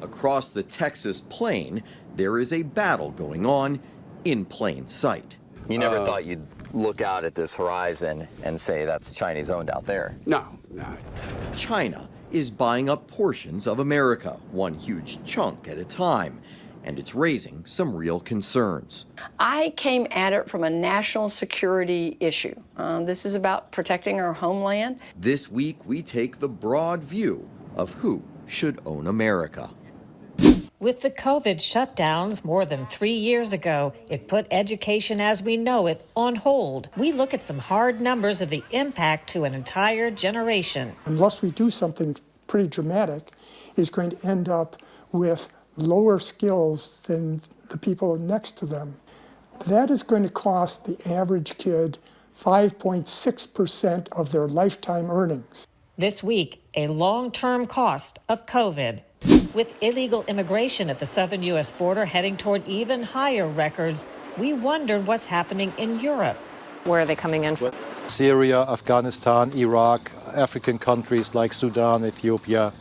Across the Texas plain, there is a battle going on in plain sight. You never thought you'd look out at this horizon and say that's Chinese owned out there? No. China is buying up portions of America, one huge chunk at a time, and it's raising some real concerns. I came at it from a national security issue. This is about protecting our homeland. This week, we take the broad view of who should own America. With the COVID shutdowns more than 3 years ago, it put education as we know it on hold. We look at some hard numbers of the impact to an entire generation. Unless we do something pretty dramatic, is going to end up with lower skills than the people next to them. That is going to cost the average kid 5.6% of their lifetime earnings. This week, a long-term cost of COVID. With illegal immigration at the southern U.S. border heading toward even higher records, we wondered what's happening in Europe. Where are they coming in from? Syria, Afghanistan, Iraq, African countries like Sudan, Ethiopia,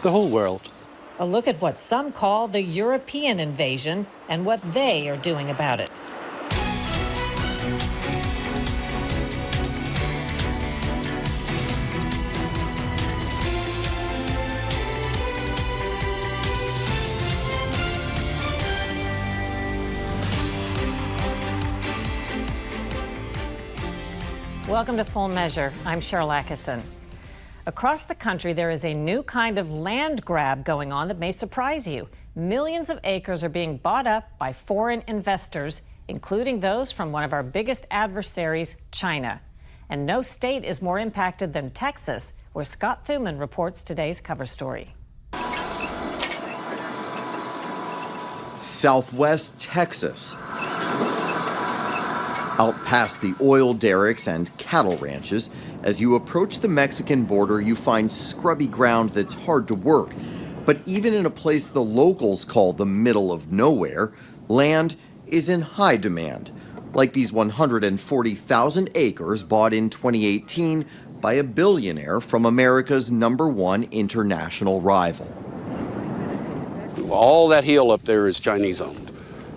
the whole world. A look at what some call the European invasion and what they are doing about it. Welcome to Full Measure. I'm Sharyl Attkisson. Across the country, there is a new kind of land grab going on that may surprise you. Millions of acres are being bought up by foreign investors, including those from one of our biggest adversaries, China. And no state is more impacted than Texas, where Scott Thuman reports today's cover story. Southwest Texas. Out past the oil derricks and cattle ranches, as you approach the Mexican border, you find scrubby ground that's hard to work. But even in a place the locals call the middle of nowhere, land is in high demand, like these 140,000 acres bought in 2018 by a billionaire from America's #1 international rival. All that hill up there is Chinese owned.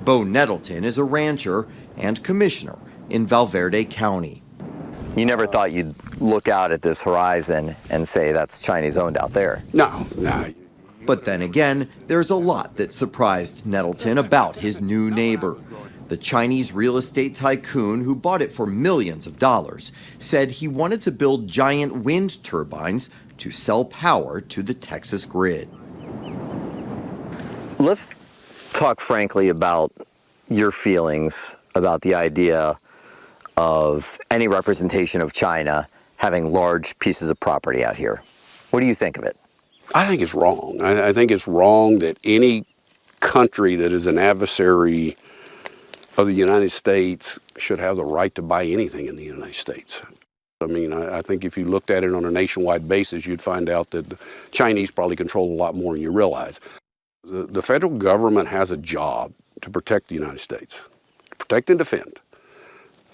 Bo Nettleton is a rancher and commissioner in Valverde County. You never thought you'd look out at this horizon and say that's Chinese owned out there? No. But then again, there's a lot that surprised Nettleton about his new neighbor. The Chinese real estate tycoon who bought it for millions of dollars said he wanted to build giant wind turbines to sell power to the Texas grid. Let's talk frankly about your feelings about the idea of any representation of China having large pieces of property out here. What do you think of it? I think it's wrong. I think it's wrong that any country that is an adversary of the United States should have the right to buy anything in the United States. I mean, I think if you looked at it on a nationwide basis, you'd find out that the Chinese probably control a lot more than you realize. The federal government has a job to protect the United States, to protect and defend.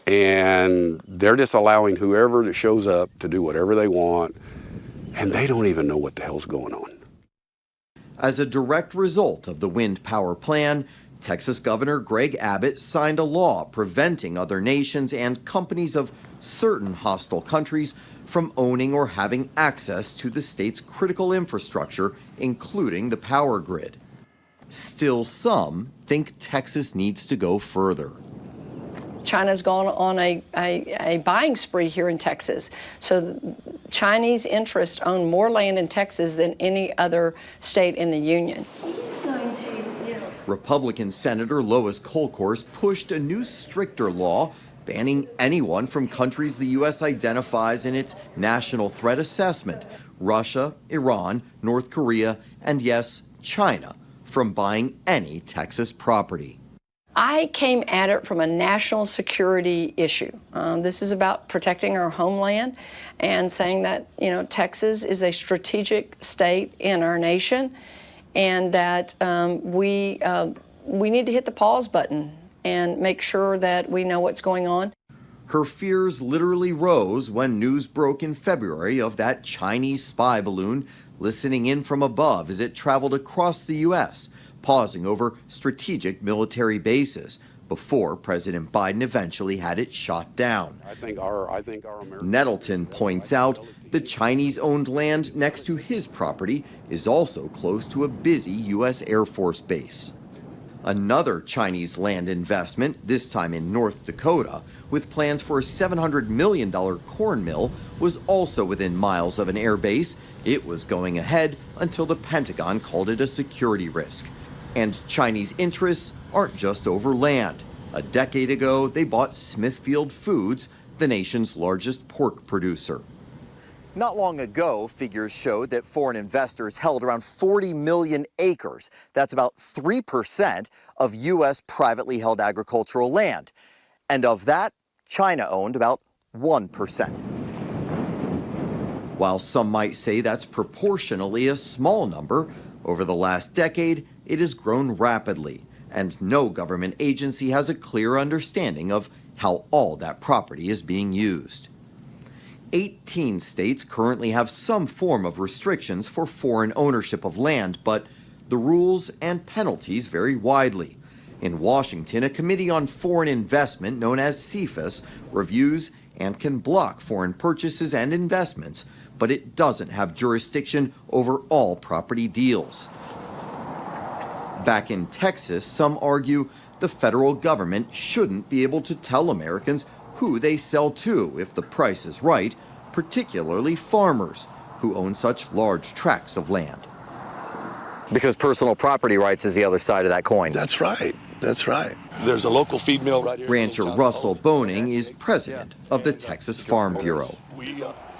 And they're just allowing whoever that shows up to do whatever they want, and they don't even know what the hell's going on. As a direct result of the wind power plan, Texas Governor Greg Abbott signed a law preventing other nations and companies of certain hostile countries from owning or having access to the state's critical infrastructure, including the power grid. Still, some think Texas needs to go further. China's gone on a buying spree here in Texas. So Chinese interests own more land in Texas than any other state in the union. He's going to, Republican Senator Lois Kolkhorst pushed a new stricter law banning anyone from countries the U.S. identifies in its national threat assessment, Russia, Iran, North Korea, and yes, China, from buying any Texas property. I came at it from a national security issue. This is about protecting our homeland and saying that, Texas is a strategic state in our nation, and that we need to hit the pause button and make sure that we know what's going on. Her fears literally rose when news broke in February of that Chinese spy balloon listening in from above as it traveled across the U.S., pausing over strategic military bases before President Biden eventually had it shot down. I think our American Nettleton points out the Chinese-owned land next to his property is also close to a busy U.S. Air Force base. Another Chinese land investment, this time in North Dakota, with plans for a $700 million corn mill, was also within miles of an air base. It was going ahead until the Pentagon called it a security risk. And Chinese interests aren't just over land. A decade ago, they bought Smithfield Foods, the nation's largest pork producer. Not long ago, figures showed that foreign investors held around 40 million acres. That's about 3% of U.S. privately held agricultural land. And of that, China owned about 1%. While some might say that's proportionally a small number, over the last decade, it has grown rapidly, and no government agency has a clear understanding of how all that property is being used. 18 states currently have some form of restrictions for foreign ownership of land, but the rules and penalties vary widely. In Washington, a committee on foreign investment known as CFIUS reviews and can block foreign purchases and investments, but it doesn't have jurisdiction over all property deals. Back in Texas, some argue the federal government shouldn't be able to tell Americans who they sell to if the price is right, particularly farmers who own such large tracts of land. Because personal property rights is the other side of that coin. That's right. That's right. There's a local feed mill right here. Rancher Russell Boning is president of the Texas Farm Bureau.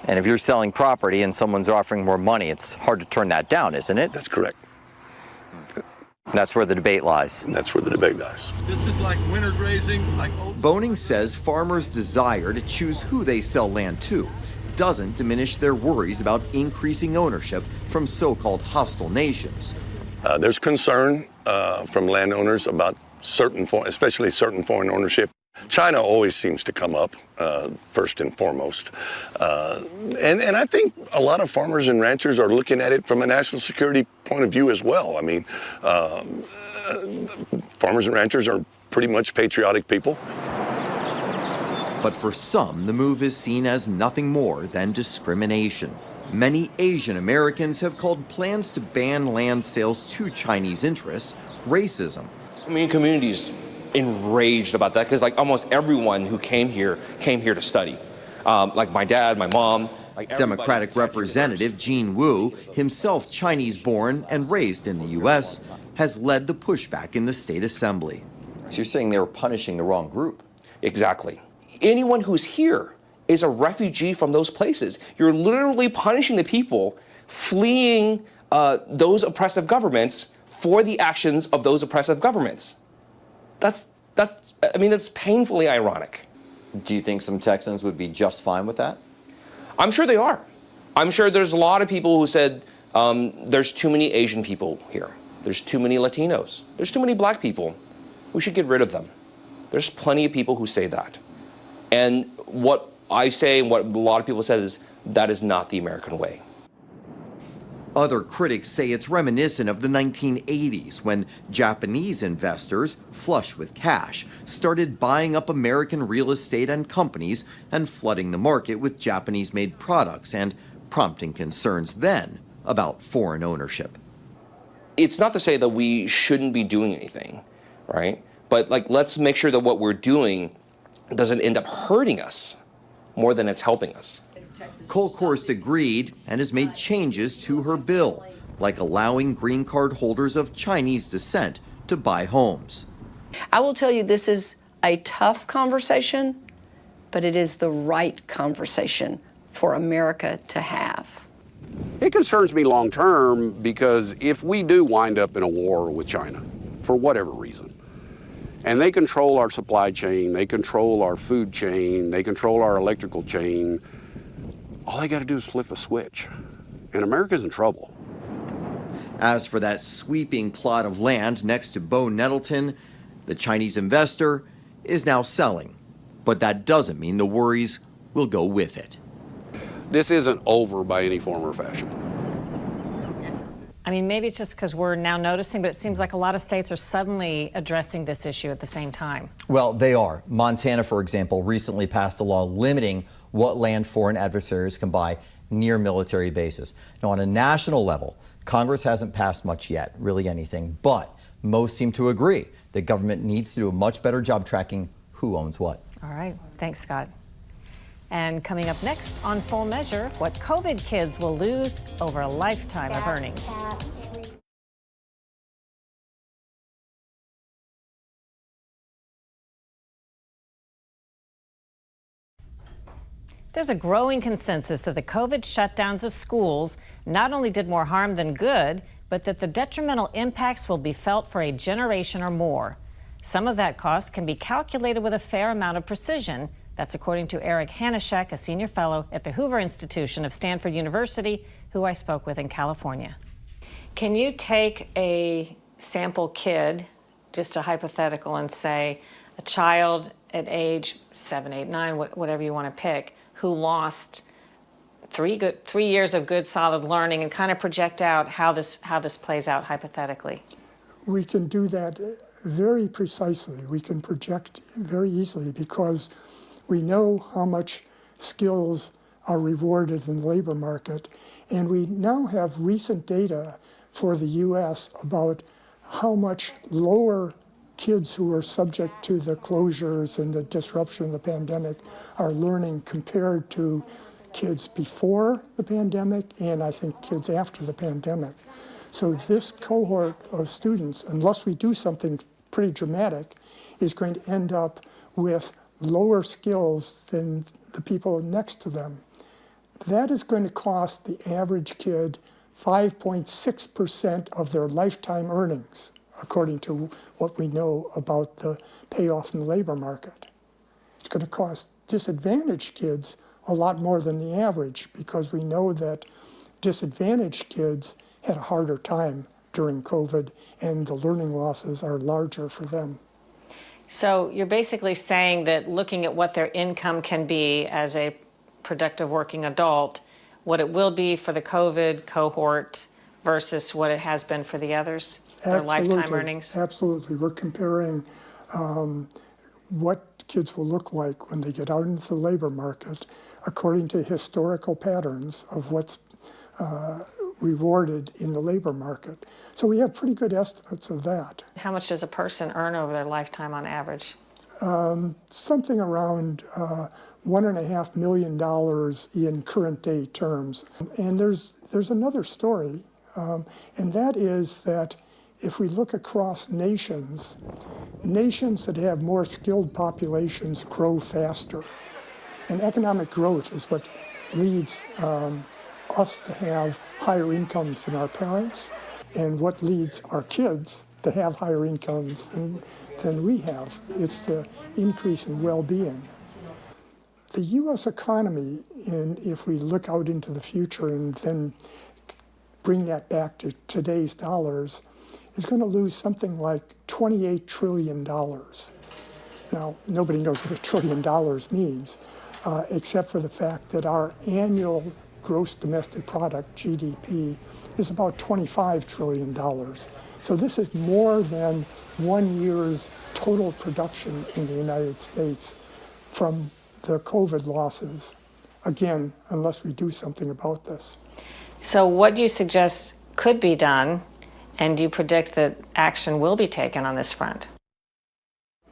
And if you're selling property and someone's offering more money, it's hard to turn that down, isn't it? That's correct. That's where the debate lies. That's where the debate lies. This is like winter grazing, like old... Boning says farmers' desire to choose who they sell land to doesn't diminish their worries about increasing ownership from so-called hostile nations. There's concern from landowners about especially certain foreign ownership. China always seems to come up first and foremost. And I think a lot of farmers and ranchers are looking at it from a national security point of view as well. I mean, farmers and ranchers are pretty much patriotic people. But for some, the move is seen as nothing more than discrimination. Many Asian Americans have called plans to ban land sales to Chinese interests racism. I mean, communities enraged about that because like almost everyone who came here to study. Like my dad, my mom. Democratic Representative Gene Wu, himself Chinese-born and raised in the U.S., has led the pushback in the state assembly. So you're saying they were punishing the wrong group? Exactly. Anyone who's here is a refugee from those places. You're literally punishing the people fleeing those oppressive governments for the actions of those oppressive governments. That's painfully ironic. Do you think some Texans would be just fine with that? I'm sure they are. I'm sure there's a lot of people who said there's too many Asian people here. There's too many Latinos. There's too many black people. We should get rid of them. There's plenty of people who say that. And what I say and what a lot of people said is that is not the American way. Other critics say it's reminiscent of the 1980s when Japanese investors, flush with cash, started buying up American real estate and companies and flooding the market with Japanese-made products and prompting concerns then about foreign ownership. It's not to say that we shouldn't be doing anything, right? But let's make sure that what we're doing doesn't end up hurting us more than it's helping us. Colkhorst agreed and has made changes to her bill, like allowing green card holders of Chinese descent to buy homes. I will tell you, this is a tough conversation, but it is the right conversation for America to have. It concerns me long term because if we do wind up in a war with China, for whatever reason, and they control our supply chain, they control our food chain, they control our electrical chain, all they got to do is flip a switch, and America's in trouble. As for that sweeping plot of land next to Bo Nettleton, the Chinese investor is now selling. but that doesn't mean the worries will go with it. This isn't over by any form or fashion. I mean, maybe it's just because we're now noticing, but it seems like a lot of states are suddenly addressing this issue at the same time. Well, they are. Montana, for example, recently passed a law limiting what land foreign adversaries can buy near military bases. Now, on a national level, Congress hasn't passed much yet, really anything, but most seem to agree that government needs to do a much better job tracking who owns what. All right. Thanks, Scott. And coming up next on Full Measure, what COVID kids will lose over a lifetime of earnings. There's a growing consensus that the COVID shutdowns of schools not only did more harm than good, but that the detrimental impacts will be felt for a generation or more. Some of that cost can be calculated with a fair amount of precision. That's according to Eric Hanashek, a senior fellow at the Hoover Institution of Stanford University, who I spoke with in California. Can you take a sample kid, just a hypothetical, and say a child at age 7, 8, 9, whatever you want to pick, who lost 3 years of good solid learning, and kind of project out how this plays out hypothetically? We can do that very precisely. We can project very easily because we know how much skills are rewarded in the labor market, and we now have recent data for the U.S. about how much lower kids who are subject to the closures and the disruption of the pandemic are learning compared to kids before the pandemic and I think kids after the pandemic. So this cohort of students, unless we do something pretty dramatic, is going to end up with lower skills than the people next to them. That is going to cost the average kid 5.6% of their lifetime earnings, according to what we know about the payoff in the labor market. It's going to cost disadvantaged kids a lot more than the average because we know that disadvantaged kids had a harder time during COVID and the learning losses are larger for them. So you're basically saying that looking at what their income can be as a productive working adult, what it will be for the COVID cohort versus what it has been for the others, their lifetime earnings? Absolutely. We're comparing what kids will look like when they get out into the labor market according to historical patterns of what's rewarded in the labor market. So we have pretty good estimates of that. How much does a person earn over their lifetime on average? Something around $1.5 million in current day terms. And there's another story, and that is that if we look across nations that have more skilled populations grow faster. And economic growth is what leads us to have higher incomes than our parents, and what leads our kids to have higher incomes than we have. It's the increase in well-being. The U.S. economy, and if we look out into the future and then bring that back to today's dollars, is going to lose something like $28 trillion. Now, nobody knows what $1 trillion means, except for the fact that our annual gross domestic product, GDP, is about $25 trillion. So this is more than 1 year's total production in the United States from the COVID losses. Again, unless we do something about this. So what do you suggest could be done, and do you predict that action will be taken on this front?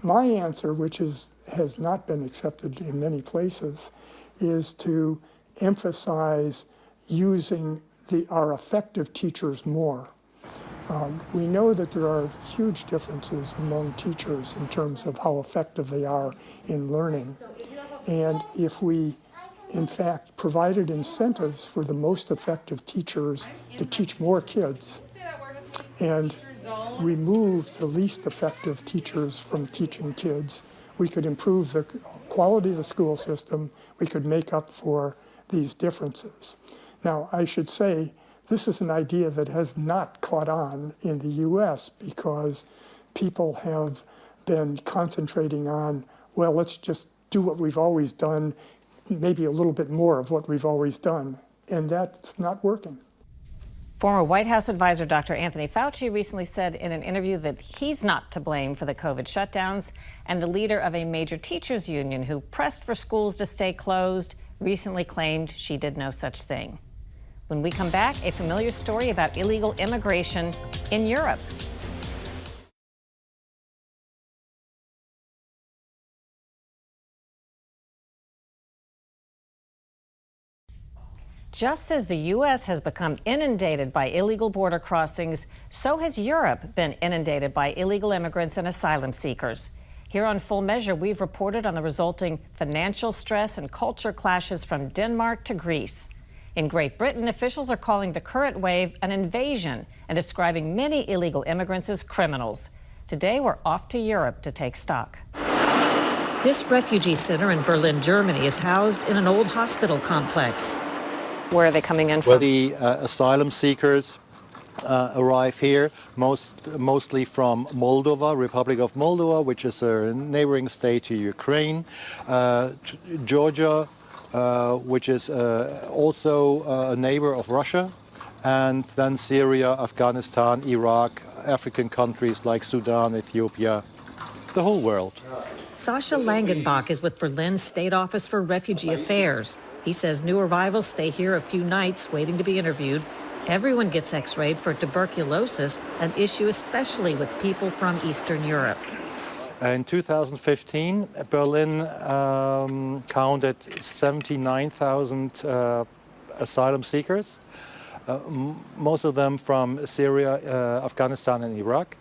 My answer, which has not been accepted in many places, is to emphasize using our effective teachers more. We know that there are huge differences among teachers in terms of how effective they are in learning. And if we, in fact, provided incentives for the most effective teachers to teach more kids and remove the least effective teachers from teaching kids, we could improve the quality of the school system. We could make up for these differences. Now, I should say, this is an idea that has not caught on in the U.S. because people have been concentrating on, well, let's just do what we've always done, maybe a little bit more of what we've always done, and that's not working. Former White House advisor Dr. Anthony Fauci recently said in an interview that he's not to blame for the COVID shutdowns, and the leader of a major teachers union who pressed for schools to stay closed recently claimed she did no such thing. When we come back, a familiar story about illegal immigration in Europe. Just as the U.S. has become inundated by illegal border crossings, so has Europe been inundated by illegal immigrants and asylum seekers. Here on Full Measure, we've reported on the resulting financial stress and culture clashes from Denmark to Greece. In Great Britain, officials are calling the current wave an invasion and describing many illegal immigrants as criminals. Today, we're off to Europe to take stock. This refugee center in Berlin, Germany, is housed in an old hospital complex. Where are they coming in from? Where the asylum seekers arrive here, mostly from Moldova, Republic of Moldova, which is a neighboring state to Ukraine, Georgia, which is also a neighbor of Russia, and then Syria, Afghanistan, Iraq, African countries like Sudan, Ethiopia, the whole world. Sasha Langenbach is with Berlin's State Office for Refugee Affairs. He says new arrivals stay here a few nights waiting to be interviewed. Everyone gets x-rayed for tuberculosis, an issue especially with people from Eastern Europe. In 2015, Berlin counted 79,000 asylum seekers, most of them from Syria, Afghanistan and Iraq,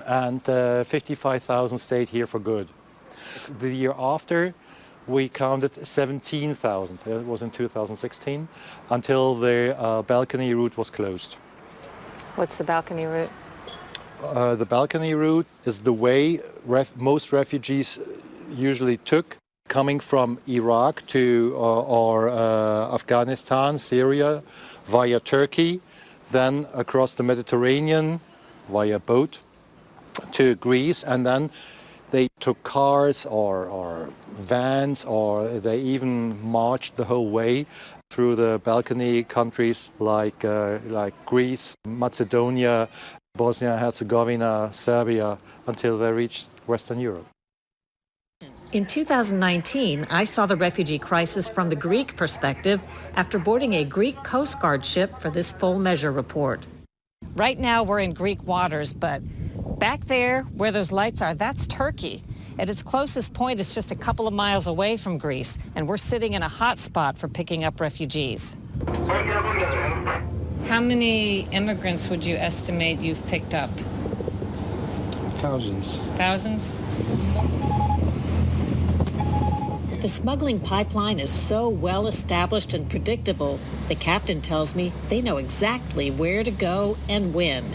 and 55,000 stayed here for good. The year after, we counted 17,000, it was in 2016, until the balcony route was closed. What's the balcony route? The balcony route is the way most refugees usually took, coming from Iraq to or Afghanistan, Syria, via Turkey, then across the Mediterranean via boat to Greece, and then they took cars or vans, or they even marched the whole way through the Balkany countries like Greece, Macedonia, Bosnia-Herzegovina, Serbia, until they reached Western Europe. In 2019, I saw the refugee crisis from the Greek perspective after boarding a Greek Coast Guard ship for this Full Measure report. Right now, we're in Greek waters, but back there, where those lights are, that's Turkey. At its closest point, it's just a couple of miles away from Greece, and we're sitting in a hot spot for picking up refugees. How many immigrants would you estimate you've picked up? Thousands. Thousands? The smuggling pipeline is so well established and predictable, the captain tells me they know exactly where to go and when.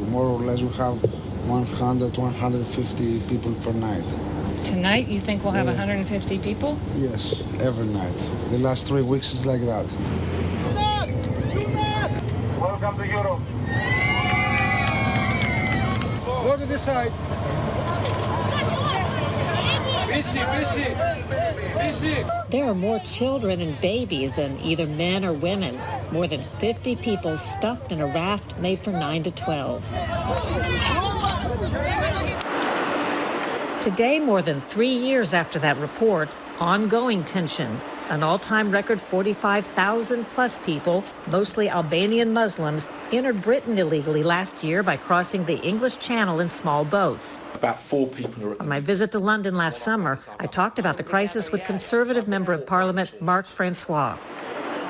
More or less, we have 100, 150 people per night. Tonight, you think we'll have 150 people? Yes, every night. The last 3 weeks is like that. Welcome to Europe. Go to this side. There are more children and babies than either men or women. More than 50 people stuffed in a raft made for 9 to 12. Today, more than 3 years after that report, ongoing tension. An all-time record 45,000 plus people, mostly Albanian Muslims, entered Britain illegally last year by crossing the English Channel in small boats. About 4 people. On my visit to London last summer, I talked about the crisis with Conservative Member of Parliament Mark Francois.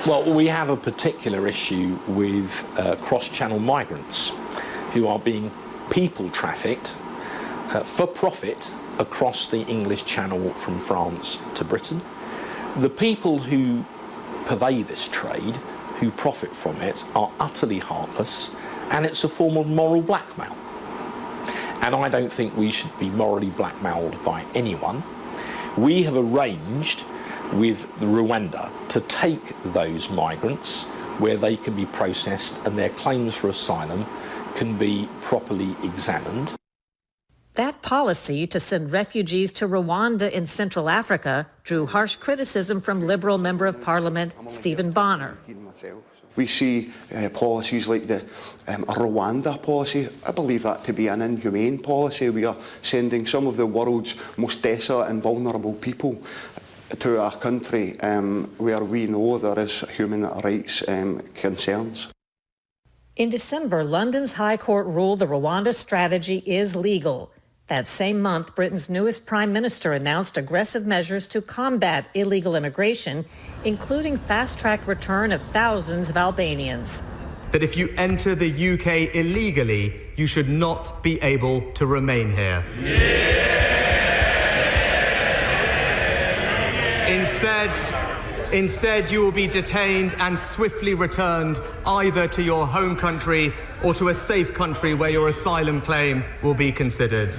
Well, we have a particular issue with cross-channel migrants who are being people trafficked for profit across the English Channel from France to Britain. The people who purvey this trade, who profit from it, are utterly heartless, and it's a form of moral blackmail. And I don't think we should be morally blackmailed by anyone. We have arranged with Rwanda to take those migrants where they can be processed and their claims for asylum can be properly examined. That policy to send refugees to Rwanda in Central Africa drew harsh criticism from Liberal Member of Parliament Stephen Bonner. We see policies like the Rwanda policy. I believe that to be an inhumane policy. We are sending some of the world's most desolate and vulnerable people to our country where we know there is human rights concerns. In December, London's High Court ruled the Rwanda strategy is legal. That same month, Britain's newest Prime Minister announced aggressive measures to combat illegal immigration, including fast-tracked return of thousands of Albanians. That if you enter the UK illegally, you should not be able to remain here. Instead, you will be detained and swiftly returned either to your home country or to a safe country where your asylum claim will be considered.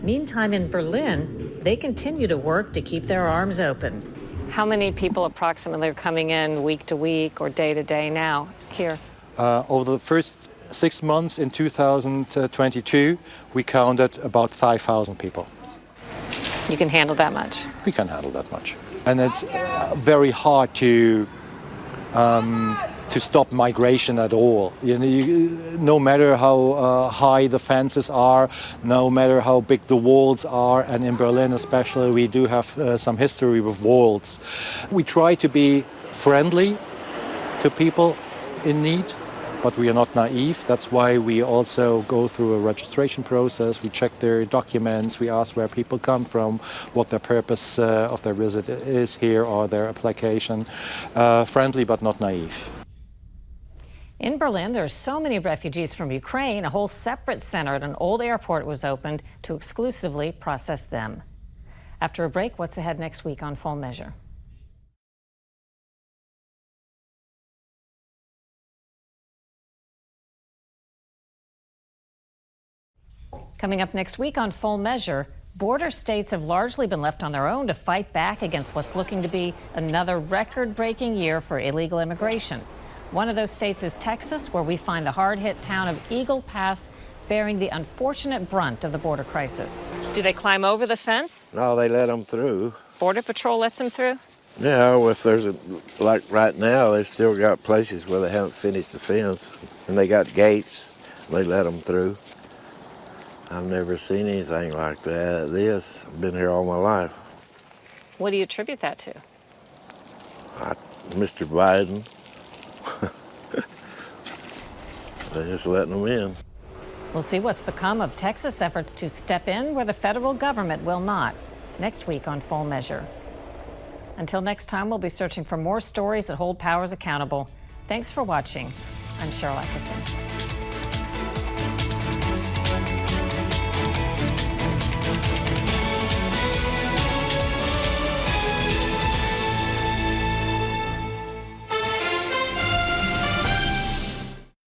Meantime, in Berlin, they continue to work to keep their arms open. How many people approximately are coming in week to week or day to day now here? Over the first 6 months in 2022, we counted about 5,000 people. You can handle that much? We can handle that much. And it's very hard to stop migration at all. No matter how high the fences are, no matter how big the walls are, and in Berlin especially, we do have some history with walls. We try to be friendly to people in need, but we are not naive. That's why we also go through a registration process. We check their documents. We ask where people come from, what their purpose of their visit is here or their application. Friendly but not naive. In Berlin, there are so many refugees from Ukraine, a whole separate center at an old airport was opened to exclusively process them. After a break, what's ahead next week on Full Measure? Coming up next week on Full Measure, border states have largely been left on their own to fight back against what's looking to be another record-breaking year for illegal immigration. One of those states is Texas, where we find the hard-hit town of Eagle Pass bearing the unfortunate brunt of the border crisis. Do they climb over the fence? No, they let them through. Border Patrol lets them through? Yeah, well, if there's like right now, they still got places where they haven't finished the fence, and they got gates. They let them through. I've never seen anything like that. I've been here all my life. What do you attribute that to? Mr. Biden. They're just letting them in. We'll see what's become of Texas' efforts to step in where the federal government will not. Next week on Full Measure. Until next time, we'll be searching for more stories that hold powers accountable. Thanks for watching. I'm Sharyl Attkisson.